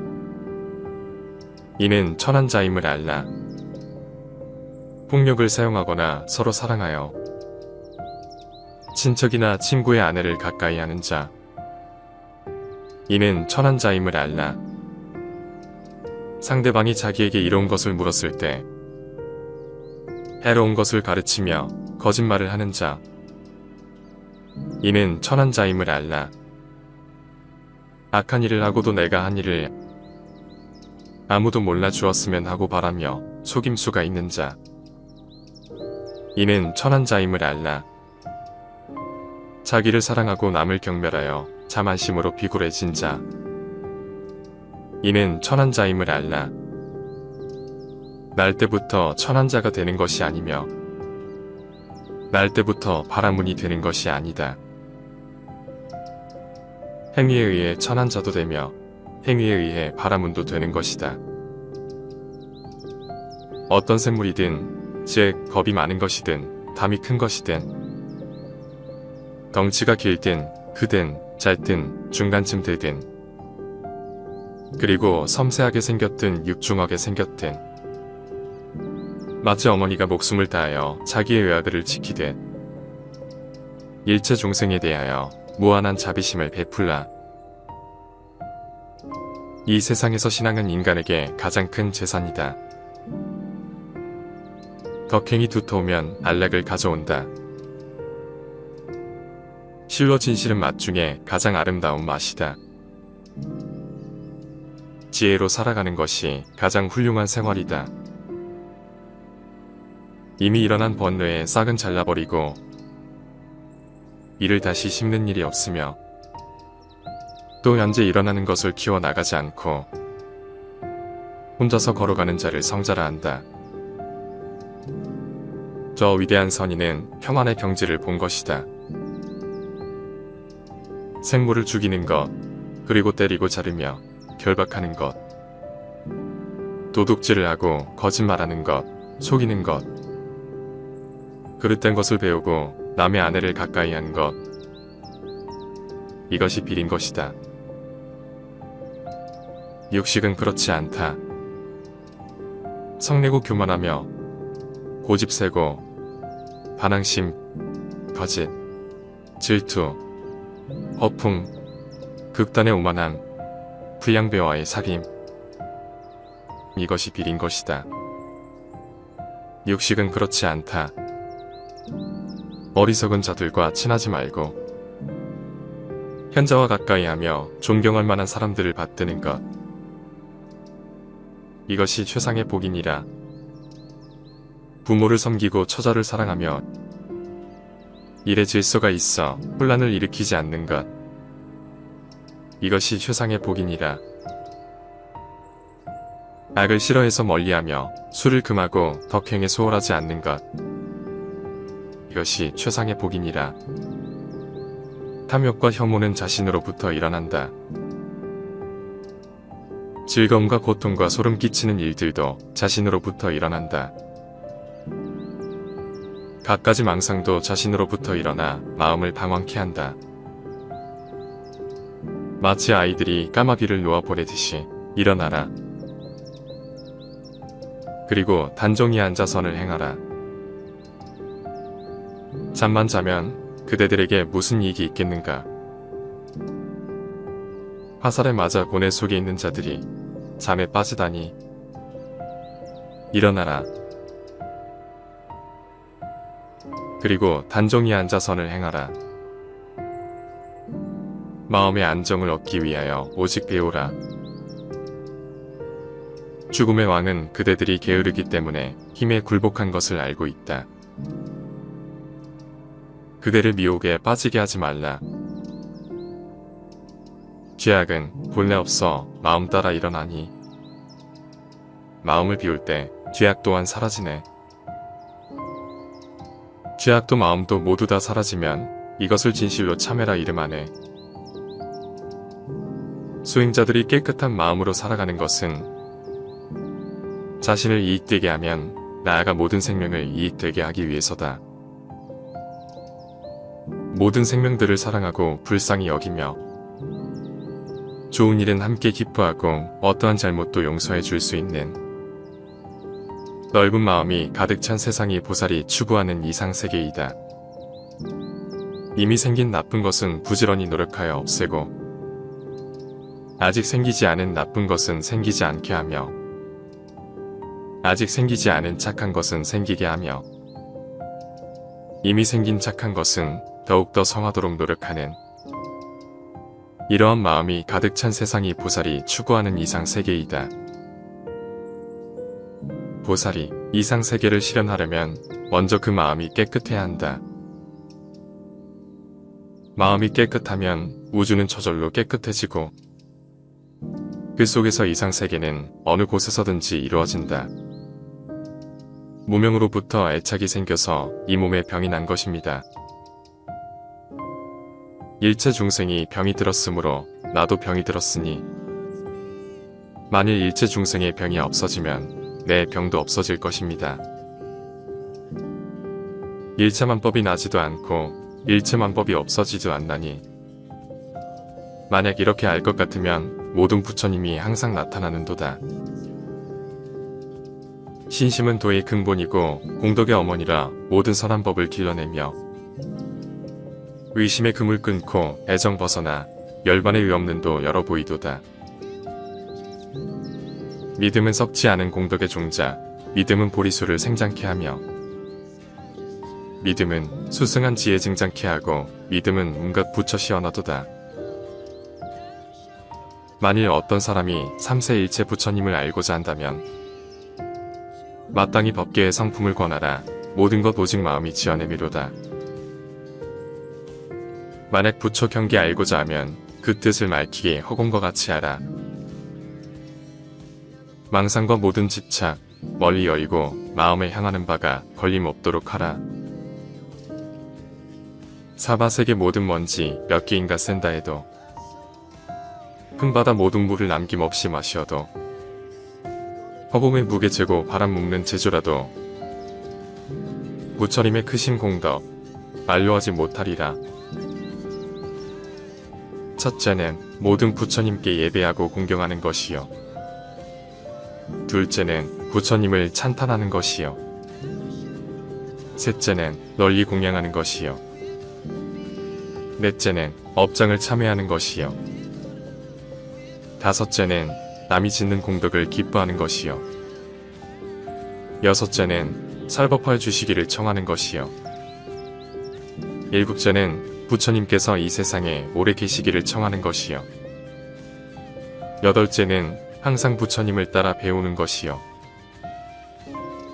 이는 천한 자임을 알라. 폭력을 사용하거나 서로 사랑하여 친척이나 친구의 아내를 가까이 하는 자, 이는 천한 자임을 알라. 상대방이 자기에게 이로운 것을 물었을 때 해로운 것을 가르치며 거짓말을 하는 자, 이는 천한 자임을 알라. 악한 일을 하고도 내가 한 일을 아무도 몰라 주었으면 하고 바라며 속임수가 있는 자, 이는 천한 자임을 알라. 자기를 사랑하고 남을 경멸하여 자만심으로 비굴해진 자, 이는 천한 자임을 알라. 날 때부터 천한 자가 되는 것이 아니며 날 때부터 바라문이 되는 것이 아니다. 행위에 의해 천한 자도 되며 행위에 의해 바라문도 되는 것이다. 어떤 생물이든 즉 겁이 많은 것이든 담이 큰 것이든 덩치가 길든 크든 짧든 중간쯤 되든 그리고 섬세하게 생겼든 육중하게 생겼든 마치 어머니가 목숨을 다하여 자기의 외아들을 지키듯 일체 중생에 대하여 무한한 자비심을 베풀라. 이 세상에서 신앙은 인간에게 가장 큰 재산이다. 덕행이 두터우면 안락을 가져온다. 실로 진실은 맛 중에 가장 아름다운 맛이다. 지혜로 살아가는 것이 가장 훌륭한 생활이다. 이미 일어난 번뇌의 싹은 잘라버리고 이를 다시 심는 일이 없으며 또 현재 일어나는 것을 키워나가지 않고 혼자서 걸어가는 자를 성자라 한다. 저 위대한 선인은 평안의 경지를 본 것이다. 생물을 죽이는 것, 그리고 때리고 자르며 결박하는 것, 도둑질을 하고 거짓말하는 것, 속이는 것, 그릇된 것을 배우고 남의 아내를 가까이 하는 것, 이것이 비린 것이다. 육식은 그렇지 않다. 성내고 교만하며 고집세고 반항심, 거짓, 질투, 허풍, 극단의 오만함, 불량배와의 사귐. 이것이 비린 것이다. 육식은 그렇지 않다. 어리석은 자들과 친하지 말고 현자와 가까이 하며 존경할 만한 사람들을 받드는 것. 이것이 최상의 복이니라. 부모를 섬기고 처자를 사랑하며 일에 질서가 있어 혼란을 일으키지 않는 것. 이것이 최상의 복이니라. 악을 싫어해서 멀리하며 술을 금하고 덕행에 소홀하지 않는 것. 이것이 최상의 복이니라. 탐욕과 혐오는 자신으로부터 일어난다. 즐거움과 고통과 소름 끼치는 일들도 자신으로부터 일어난다. 갖가지 망상도 자신으로부터 일어나 마음을 방황케 한다. 마치 아이들이 까마귀를 놓아보내듯이 일어나라. 그리고 단종히 앉아 선을 행하라. 잠만 자면 그대들에게 무슨 이익이 있겠는가. 화살에 맞아 고뇌 속에 있는 자들이 잠에 빠지다니. 일어나라. 그리고 단종히 앉아 선을 행하라. 마음의 안정을 얻기 위하여 오직 배우라. 죽음의 왕은 그대들이 게으르기 때문에 힘에 굴복한 것을 알고 있다. 그대를 미혹에 빠지게 하지 말라. 죄악은 본래 없어 마음 따라 일어나니 마음을 비울 때 죄악 또한 사라지네. 죄악도 마음도 모두 다 사라지면 이것을 진실로 참회라 이름하네. 수행자들이 깨끗한 마음으로 살아가는 것은 자신을 이익되게 하면 나아가 모든 생명을 이익되게 하기 위해서다. 모든 생명들을 사랑하고 불쌍히 여기며 좋은 일은 함께 기뻐하고 어떠한 잘못도 용서해 줄 수 있는 넓은 마음이 가득 찬 세상이 보살이 추구하는 이상세계이다. 이미 생긴 나쁜 것은 부지런히 노력하여 없애고 아직 생기지 않은 나쁜 것은 생기지 않게 하며 아직 생기지 않은 착한 것은 생기게 하며 이미 생긴 착한 것은 더욱더 성하도록 노력하는 이러한 마음이 가득 찬 세상이 보살이 추구하는 이상세계이다. 보살이 이상세계를 실현하려면 먼저 그 마음이 깨끗해야 한다. 마음이 깨끗하면 우주는 저절로 깨끗해지고 그 속에서 이상세계는 어느 곳에서든지 이루어진다. 무명으로부터 애착이 생겨서 이 몸에 병이 난 것입니다. 일체 중생이 병이 들었으므로 나도 병이 들었으니 만일 일체 중생의 병이 없어지면 내 병도 없어질 것입니다. 일체만법이 나지도 않고 일체만법이 없어지지도 않나니 만약 이렇게 알 것 같으면 모든 부처님이 항상 나타나는도다. 신심은 도의 근본이고 공덕의 어머니라 모든 선한 법을 길러내며 의심의 금을 끊고 애정 벗어나 열반에 의 없는 도 열어 보이도다. 믿음은 썩지 않은 공덕의 종자, 믿음은 보리수를 생장케 하며 믿음은 수승한 지혜 증장케 하고 믿음은 온갖 부처 시원하도다. 만일 어떤 사람이 삼세일체 부처님을 알고자 한다면 마땅히 법계의 성품을 권하라. 모든 것 오직 마음이 지어내미로다. 만약 부처 경계 알고자 하면 그 뜻을 밝히게 허공과 같이 하라. 망상과 모든 집착 멀리 여의고 마음에 향하는 바가 걸림없도록 하라. 사바세계 모든 먼지 몇 개인가 센다 해도 흠바다 모든 물을 남김없이 마시어도 허공의 무게 재고 바람 묶는 제조라도 부처님의 크신 공덕 만료하지 못하리라. 첫째는 모든 부처님께 예배하고 공경하는 것이요. 둘째는 부처님을 찬탄하는 것이요. 셋째는 널리 공양하는 것이요. 넷째는 업장을 참회하는 것이요. 다섯째는 남이 짓는 공덕을 기뻐하는 것이요. 여섯째는 살법하여 주시기를 청하는 것이요. 일곱째는 부처님께서 이 세상에 오래 계시기를 청하는 것이요. 여덟째는 항상 부처님을 따라 배우는 것이요.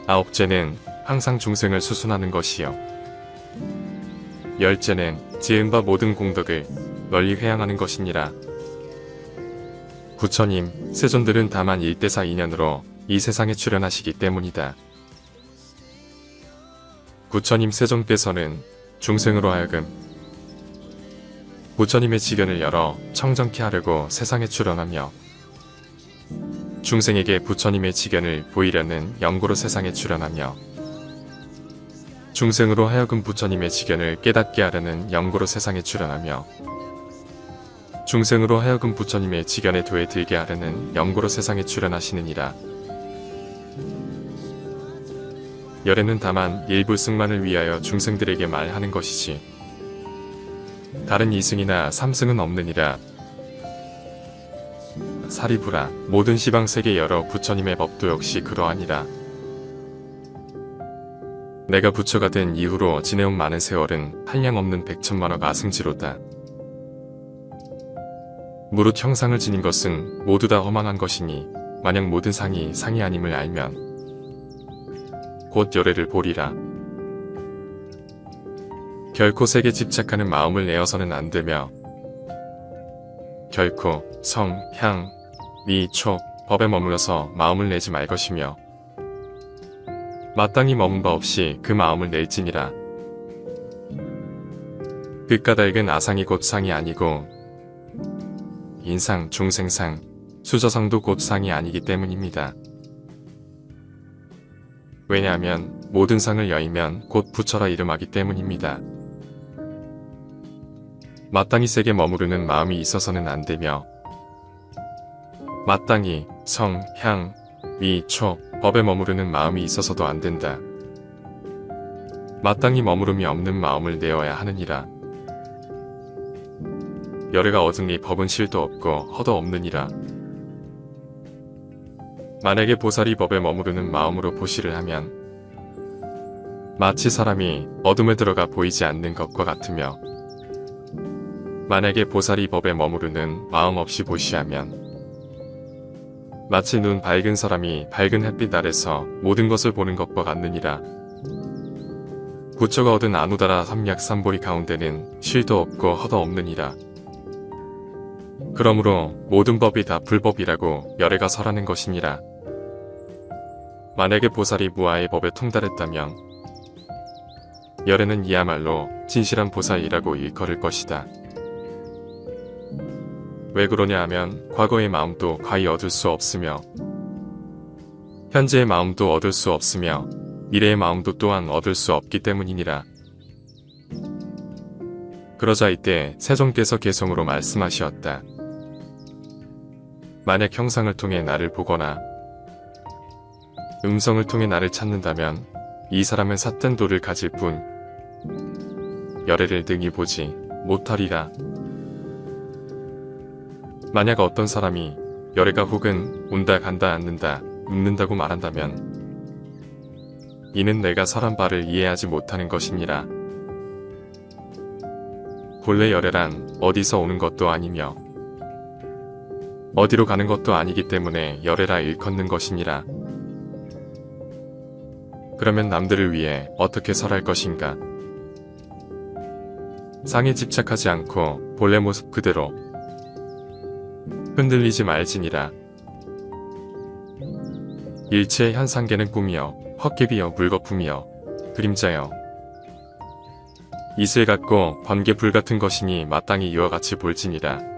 아홉째는 항상 중생을 수순하는 것이요. 열째는 지은 바 모든 공덕을 널리 회양하는 것이니라. 부처님, 세존들은 다만 1대사 2년으로 이 세상에 출현하시기 때문이다. 부처님 세존께서는 중생으로 하여금 부처님의 지견을 열어 청정케 하려고 세상에 출현하며 중생에게 부처님의 지견을 보이려는 영고로 세상에 출현하며 중생으로 하여금 부처님의 지견을 깨닫게 하려는 영고로 세상에 출현하며 중생으로 하여금 부처님의 지견에 도에 들게 하려는 영고로 세상에 출현하시느니라. 열애는 다만 일부 승만을 위하여 중생들에게 말하는 것이지 다른 이승이나 삼승은 없느니라. 사리부라, 모든 시방세계 여러 부처님의 법도 역시 그러하니라. 내가 부처가 된 이후로 지내온 많은 세월은 한량없는 백천만억 아승지로다. 무릇 형상을 지닌 것은 모두 다 허망한 것이니 만약 모든 상이 상이 아님을 알면 곧 열애를 보리라. 결코 색에 집착하는 마음을 내어서는 안 되며 결코 성, 향, 미, 촉, 법에 머물러서 마음을 내지 말 것이며 마땅히 머문 바 없이 그 마음을 낼지니라. 그 까닭은 아상이 곧 상이 아니고 인상, 중생상, 수저상도 곧 상이 아니기 때문입니다. 왜냐하면 모든 상을 여의면 곧 부처라 이름하기 때문입니다. 마땅히 색에 머무르는 마음이 있어서는 안 되며 마땅히 성, 향, 미, 촉, 법에 머무르는 마음이 있어서도 안 된다. 마땅히 머무름이 없는 마음을 내어야 하느니라. 열애가 얻으니 법은 실도 없고 허도 없느니라. 만약에 보살이 법에 머무르는 마음으로 보시를 하면 마치 사람이 어둠에 들어가 보이지 않는 것과 같으며 만약에 보살이 법에 머무르는 마음 없이 보시하면 마치 눈 밝은 사람이 밝은 햇빛 아래서 모든 것을 보는 것과 같느니라. 부처가 얻은 아누다라 삼약삼보리 가운데는 실도 없고 허도 없느니라. 그러므로 모든 법이 다 불법이라고 열애가 설하는 것이니라. 만약에 보살이 무아의 법에 통달했다면 열애는 이야말로 진실한 보살이라고 일컬을 것이다. 왜 그러냐 하면 과거의 마음도 과히 얻을 수 없으며 현재의 마음도 얻을 수 없으며 미래의 마음도 또한 얻을 수 없기 때문이니라. 그러자 이때 세존께서 개성으로 말씀하시었다. 만약 형상을 통해 나를 보거나 음성을 통해 나를 찾는다면 이 사람은 삿된 도를 가질 뿐 열애를 능히 보지 못하리라. 만약 어떤 사람이 열애가 혹은 온다 간다 앉는다 눕는다고 말한다면 이는 내가 설한 바를 이해하지 못하는 것이니라. 본래 열애란 어디서 오는 것도 아니며 어디로 가는 것도 아니기 때문에 열애라 일컫는 것이니라. 그러면 남들을 위해 어떻게 설할 것인가? 상에 집착하지 않고 본래 모습 그대로 흔들리지 말지니라. 일체의 현상계는 꿈이여 헛개비여 물거품이여 그림자여 이슬 같고 번개 불같은 것이니 마땅히 이와 같이 볼지니라.